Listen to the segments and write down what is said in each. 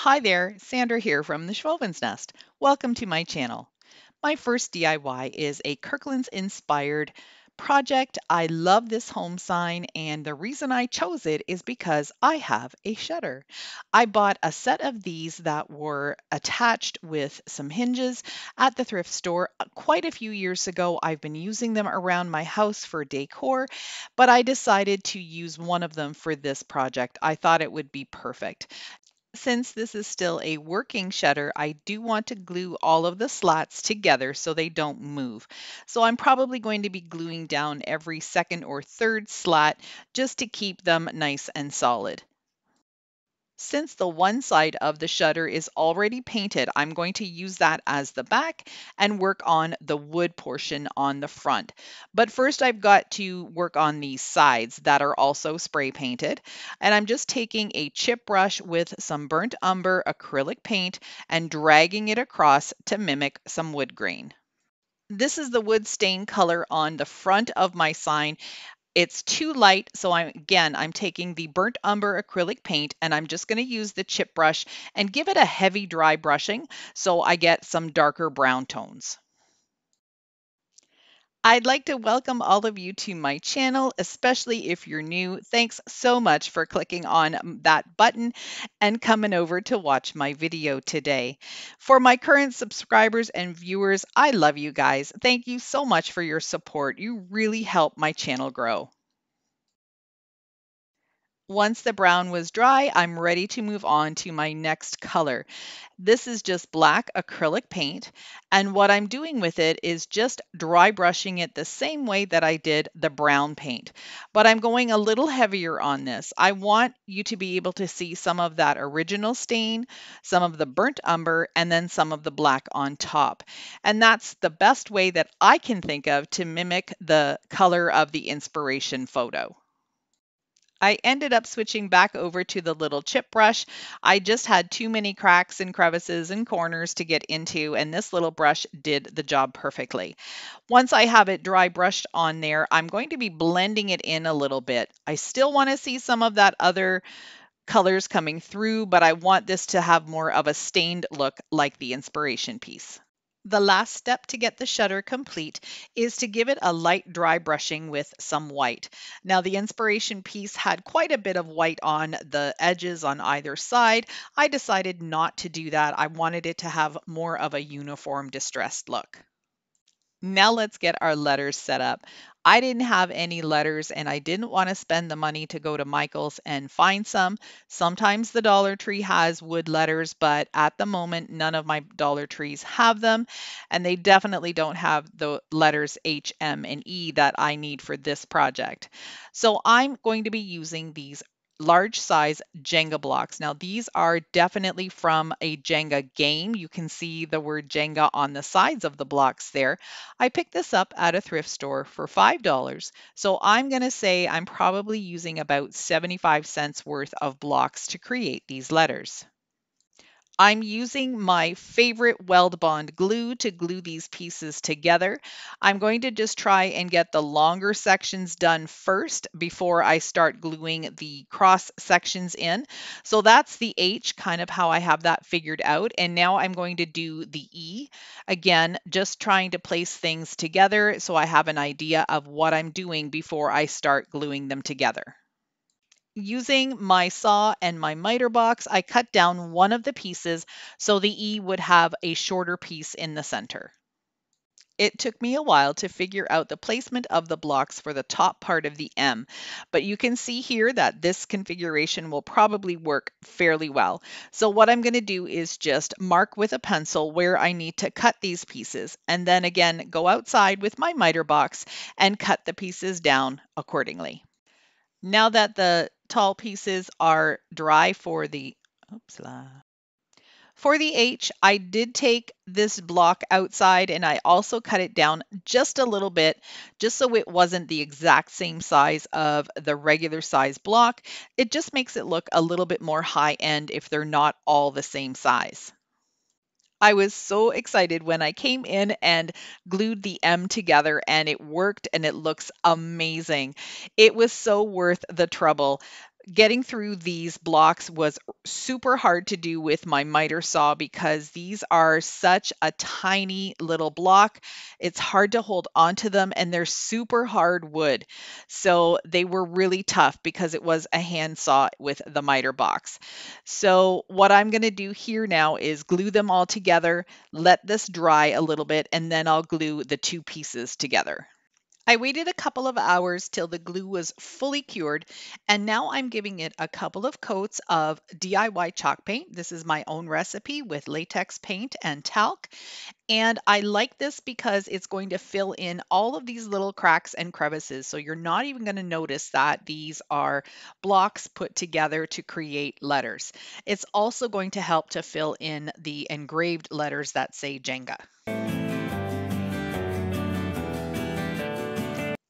Hi there, Sandra here from the Schwowin's Nest. Welcome to my channel. My first DIY is a Kirkland's inspired project. I love this home sign, and the reason I chose it is because I have a shutter. I bought a set of these that were attached with some hinges at the thrift store quite a few years ago. I've been using them around my house for decor, but I decided to use one of them for this project. I thought it would be perfect. Since this is still a working shutter, I do want to glue all of the slats together so they don't move. So I'm probably going to be gluing down every second or third slat just to keep them nice and solid. Since the one side of the shutter is already painted, I'm going to use that as the back and work on the wood portion on the front. But first I've got to work on these sides that are also spray painted. And I'm just taking a chip brush with some burnt umber acrylic paint and dragging it across to mimic some wood grain. This is the wood stain color on the front of my sign. It's too light, so I'm taking the burnt umber acrylic paint and I'm just going to use the chip brush and give it a heavy dry brushing so I get some darker brown tones. I'd like to welcome all of you to my channel, especially if you're new. Thanks so much for clicking on that button and coming over to watch my video today. For my current subscribers and viewers, I love you guys. Thank you so much for your support. You really help my channel grow. Once the brown was dry, I'm ready to move on to my next color. This is just black acrylic paint, and what I'm doing with it is just dry brushing it the same way that I did the brown paint. But I'm going a little heavier on this. I want you to be able to see some of that original stain, some of the burnt umber, and then some of the black on top. And that's the best way that I can think of to mimic the color of the inspiration photo. I ended up switching back over to the little chip brush. I just had too many cracks and crevices and corners to get into, and this little brush did the job perfectly. Once I have it dry brushed on there, I'm going to be blending it in a little bit. I still want to see some of that other colors coming through, but I want this to have more of a stained look like the inspiration piece. The last step to get the shutter complete is to give it a light dry brushing with some white. Now the inspiration piece had quite a bit of white on the edges on either side. I decided not to do that. I wanted it to have more of a uniform distressed look. Now let's get our letters set up. I didn't have any letters and I didn't want to spend the money to go to Michael's and find some. Sometimes the Dollar Tree has wood letters, but at the moment, none of my Dollar Trees have them. And they definitely don't have the letters H, M, and E that I need for this project. So I'm going to be using these large size Jenga blocks. Now these are definitely from a Jenga game. You can see the word Jenga on the sides of the blocks there. I picked this up at a thrift store for $5. So I'm going to say I'm probably using about 75 cents worth of blocks to create these letters. I'm using my favorite Weldbond glue to glue these pieces together. I'm going to just try and get the longer sections done first before I start gluing the cross sections in. So that's the H, kind of how I have that figured out. And now I'm going to do the E. Again, just trying to place things together so I have an idea of what I'm doing before I start gluing them together. Using my saw and my miter box, I cut down one of the pieces so the E would have a shorter piece in the center. It took me a while to figure out the placement of the blocks for the top part of the M, but you can see here that this configuration will probably work fairly well. So what I'm going to do is just mark with a pencil where I need to cut these pieces, and then again go outside with my miter box and cut the pieces down accordingly. Now that the tall pieces are dry for the H, I did take this block outside and I also cut it down just a little bit, just so it wasn't the exact same size of the regular size block. It just makes it look a little bit more high end if they're not all the same size. I was so excited when I came in and glued the M together and it worked and it looks amazing. It was so worth the trouble. Getting through these blocks was super hard to do with my miter saw because these are such a tiny little block. It's hard to hold onto them and they're super hard wood. So they were really tough because it was a hand saw with the miter box. So what I'm going to do here now is glue them all together, let this dry a little bit, and then I'll glue the two pieces together. I waited a couple of hours till the glue was fully cured, and now I'm giving it a couple of coats of DIY chalk paint. This is my own recipe with latex paint and talc, and I like this because it's going to fill in all of these little cracks and crevices, so you're not even going to notice that these are blocks put together to create letters. It's also going to help to fill in the engraved letters that say Jenga.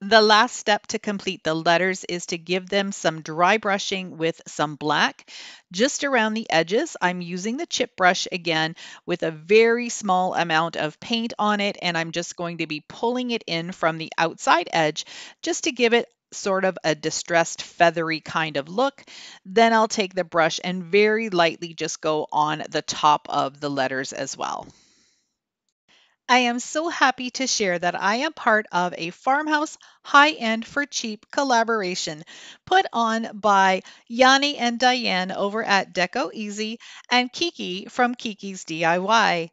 The last step to complete the letters is to give them some dry brushing with some black. Just around the edges, I'm using the chip brush again with a very small amount of paint on it, and I'm just going to be pulling it in from the outside edge just to give it sort of a distressed feathery kind of look. Then I'll take the brush and very lightly just go on the top of the letters as well. I am so happy to share that I am part of a Farmhouse High-End for Cheap collaboration put on by Yanni and Diane over at Deco Easy and Kiki from Kiki's DIY.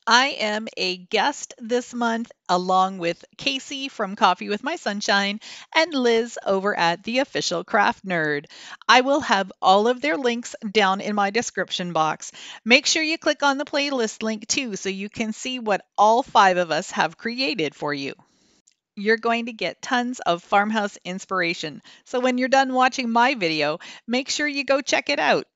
I am a guest this month, along with Casey from Coffee with My Sunshine and Liz over at The Official Craft Nerd. I will have all of their links down in my description box. Make sure you click on the playlist link too so you can see what all five of us have created for you. You're going to get tons of farmhouse inspiration. So when you're done watching my video, make sure you go check it out.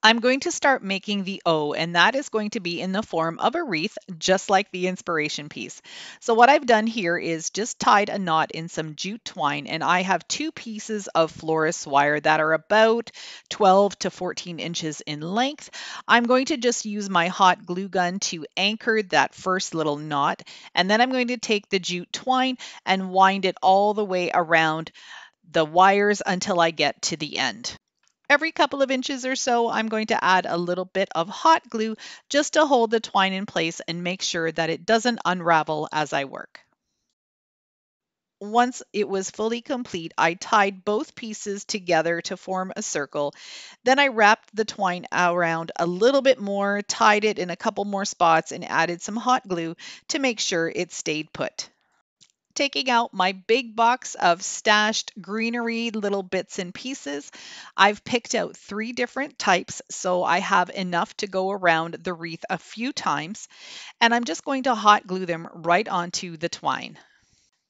I'm going to start making the O, and that is going to be in the form of a wreath, just like the inspiration piece. So what I've done here is just tied a knot in some jute twine, and I have two pieces of florist wire that are about 12 to 14 inches in length. I'm going to just use my hot glue gun to anchor that first little knot, and then I'm going to take the jute twine and wind it all the way around the wires until I get to the end. Every couple of inches or so, I'm going to add a little bit of hot glue just to hold the twine in place and make sure that it doesn't unravel as I work. Once it was fully complete, I tied both pieces together to form a circle. Then I wrapped the twine around a little bit more, tied it in a couple more spots, and added some hot glue to make sure it stayed put. Taking out my big box of stashed greenery little bits and pieces, I've picked out 3 different types, so I have enough to go around the wreath a few times, and I'm just going to hot glue them right onto the twine.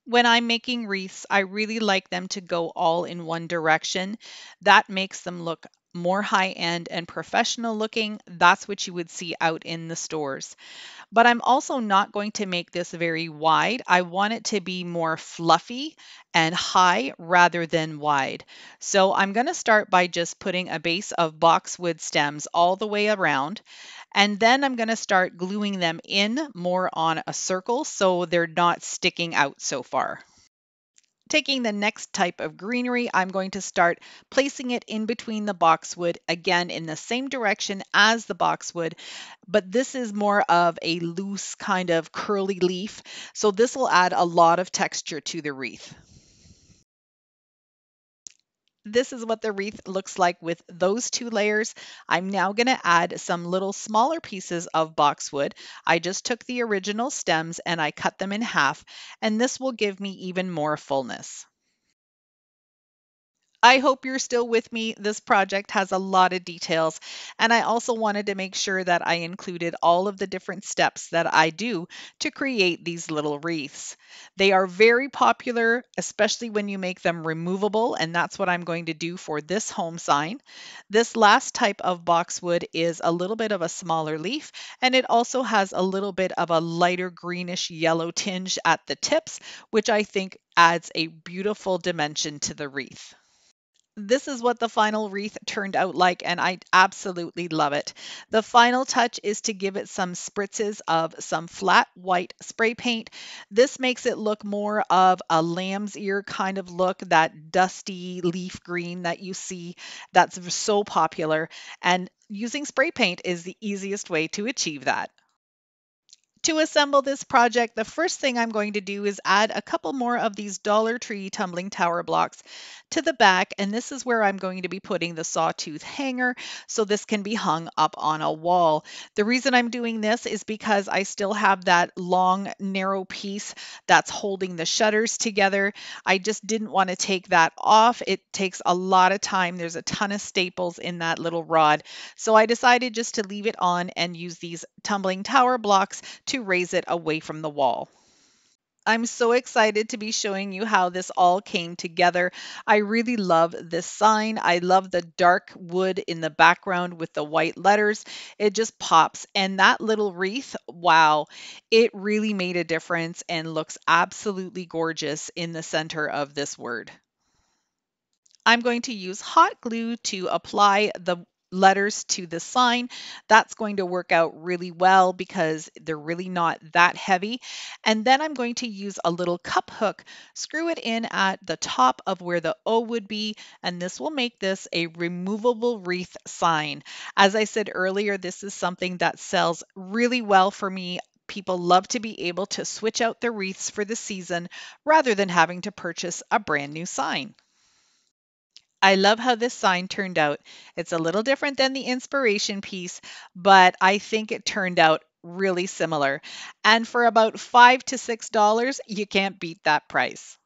When I'm making wreaths, I really like them to go all in one direction. That makes them look more high-end and professional looking. That's what you would see out in the stores. But I'm also not going to make this very wide. I want it to be more fluffy and high rather than wide. So I'm going to start by just putting a base of boxwood stems all the way around. And then I'm going to start gluing them in more on a circle so they're not sticking out so far. Taking the next type of greenery, I'm going to start placing it in between the boxwood, again in the same direction as the boxwood, but this is more of a loose kind of curly leaf, so this will add a lot of texture to the wreath. This is what the wreath looks like with those 2 layers. I'm now going to add some little smaller pieces of boxwood. I just took the original stems and I cut them in half, and this will give me even more fullness. I hope you're still with me. This project has a lot of details, and I also wanted to make sure that I included all of the different steps that I do to create these little wreaths. They are very popular, especially when you make them removable, and that's what I'm going to do for this home sign. This last type of boxwood is a little bit of a smaller leaf, and it also has a little bit of a lighter greenish yellow tinge at the tips, which I think adds a beautiful dimension to the wreath. This is what the final wreath turned out like, and I absolutely love it. The final touch is to give it some spritzes of some flat white spray paint. This makes it look more of a lamb's ear kind of look, that dusty leaf green that you see that's so popular. And using spray paint is the easiest way to achieve that. To assemble this project, the first thing I'm going to do is add a couple more of these Dollar Tree tumbling tower blocks to the back, and this is where I'm going to be putting the sawtooth hanger so this can be hung up on a wall. The reason I'm doing this is because I still have that long narrow piece that's holding the shutters together. I just didn't want to take that off. It takes a lot of time. There's a ton of staples in that little rod. So I decided just to leave it on and use these tumbling tower blocks to raise it away from the wall. I'm so excited to be showing you how this all came together. I really love this sign. I love the dark wood in the background with the white letters. It just pops. And that little wreath, wow, it really made a difference and looks absolutely gorgeous in the center of this word. I'm going to use hot glue to apply the letters to the sign. That's going to work out really well because they're really not that heavy. And then I'm going to use a little cup hook, screw it in at the top of where the O would be, and this will make this a removable wreath sign. As I said earlier, this is something that sells really well for me. People love to be able to switch out their wreaths for the season rather than having to purchase a brand new sign. I love how this sign turned out. It's a little different than the inspiration piece, but I think it turned out really similar. And for about $5 to $6, you can't beat that price.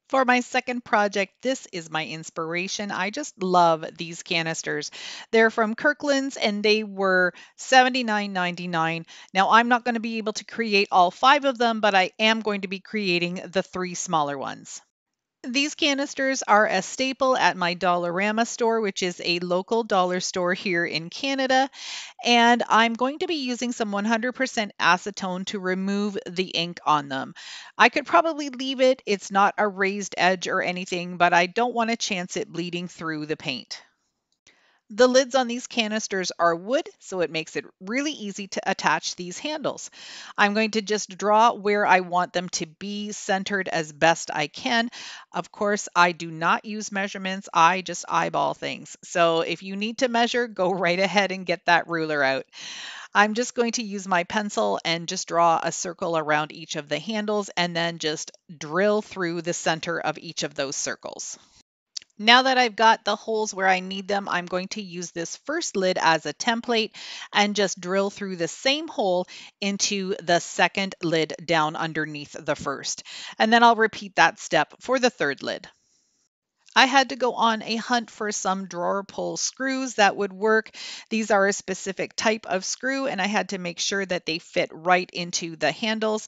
For my second project, this is my inspiration. I just love these canisters. They're from Kirkland's and they were $79.99. Now, I'm not going to be able to create all 5 of them, but I am going to be creating the 3 smaller ones. These canisters are a staple at my Dollarama store, which is a local dollar store here in Canada. And I'm going to be using some 100% acetone to remove the ink on them. I could probably leave it. It's not a raised edge or anything, but I don't want to chance it bleeding through the paint. The lids on these canisters are wood, so it makes it really easy to attach these handles. I'm going to just draw where I want them to be centered as best I can. Of course, I do not use measurements. I just eyeball things. So if you need to measure, go right ahead and get that ruler out. I'm just going to use my pencil and just draw a circle around each of the handles and then just drill through the center of each of those circles. Now that I've got the holes where I need them, I'm going to use this first lid as a template and just drill through the same hole into the second lid down underneath the first. And then I'll repeat that step for the third lid. I had to go on a hunt for some drawer pull screws that would work. These are a specific type of screw, and I had to make sure that they fit right into the handles.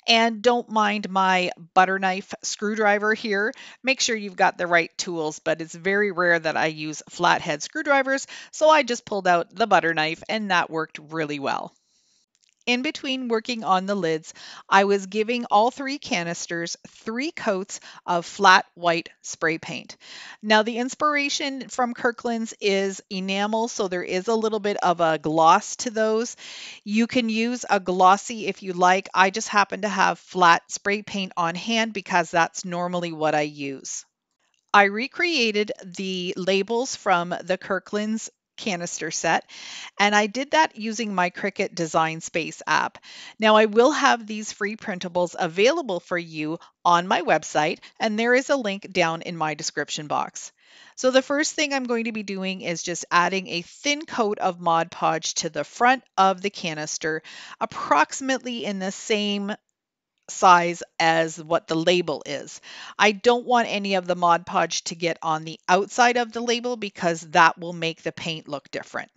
And don't mind my butter knife screwdriver here. Make sure you've got the right tools, but it's very rare that I use flathead screwdrivers, so I just pulled out the butter knife, and that worked really well. In between working on the lids, I was giving all 3 canisters 3 coats of flat white spray paint. Now, the inspiration from Kirkland's is enamel, so there is a little bit of a gloss to those. You can use a glossy if you like. I just happen to have flat spray paint on hand because that's normally what I use. I recreated the labels from the Kirkland's canister set, and I did that using my Cricut Design Space app. Now, I will have these free printables available for you on my website, and there is a link down in my description box. So the first thing I'm going to be doing is just adding a thin coat of Mod Podge to the front of the canister, approximately in the same size as what the label is. I don't want any of the Mod Podge to get on the outside of the label because that will make the paint look different.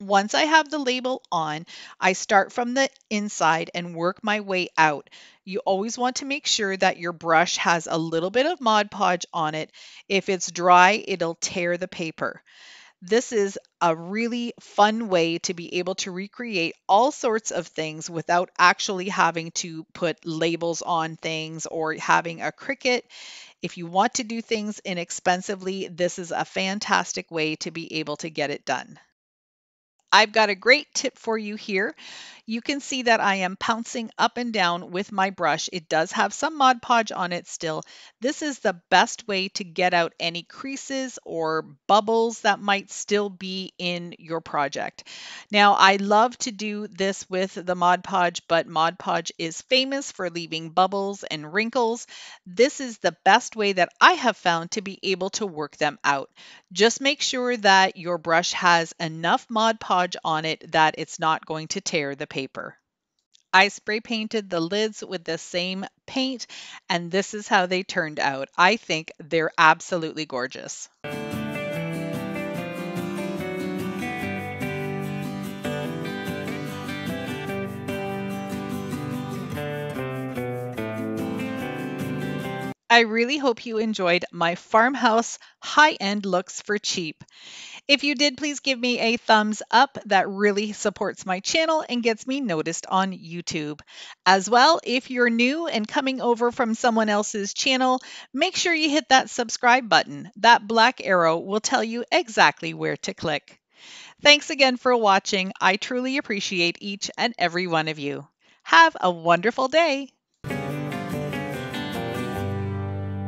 Once I have the label on, I start from the inside and work my way out. You always want to make sure that your brush has a little bit of Mod Podge on it. If it's dry, it'll tear the paper. This is a really fun way to be able to recreate all sorts of things without actually having to put labels on things or having a Cricut. If you want to do things inexpensively, this is a fantastic way to be able to get it done. I've got a great tip for you here. You can see that I am pouncing up and down with my brush. It does have some Mod Podge on it still. This is the best way to get out any creases or bubbles that might still be in your project. Now, I love to do this with the Mod Podge, but Mod Podge is famous for leaving bubbles and wrinkles. This is the best way that I have found to be able to work them out. Just make sure that your brush has enough Mod Podge on it that it's not going to tear the paper. I spray painted the lids with the same paint, and this is how they turned out. I think they're absolutely gorgeous. I really hope you enjoyed my farmhouse high-end looks for cheap. If you did, please give me a thumbs up. That really supports my channel and gets me noticed on YouTube. As well, if you're new and coming over from someone else's channel, make sure you hit that subscribe button. That black arrow will tell you exactly where to click. Thanks again for watching. I truly appreciate each and every one of you. Have a wonderful day.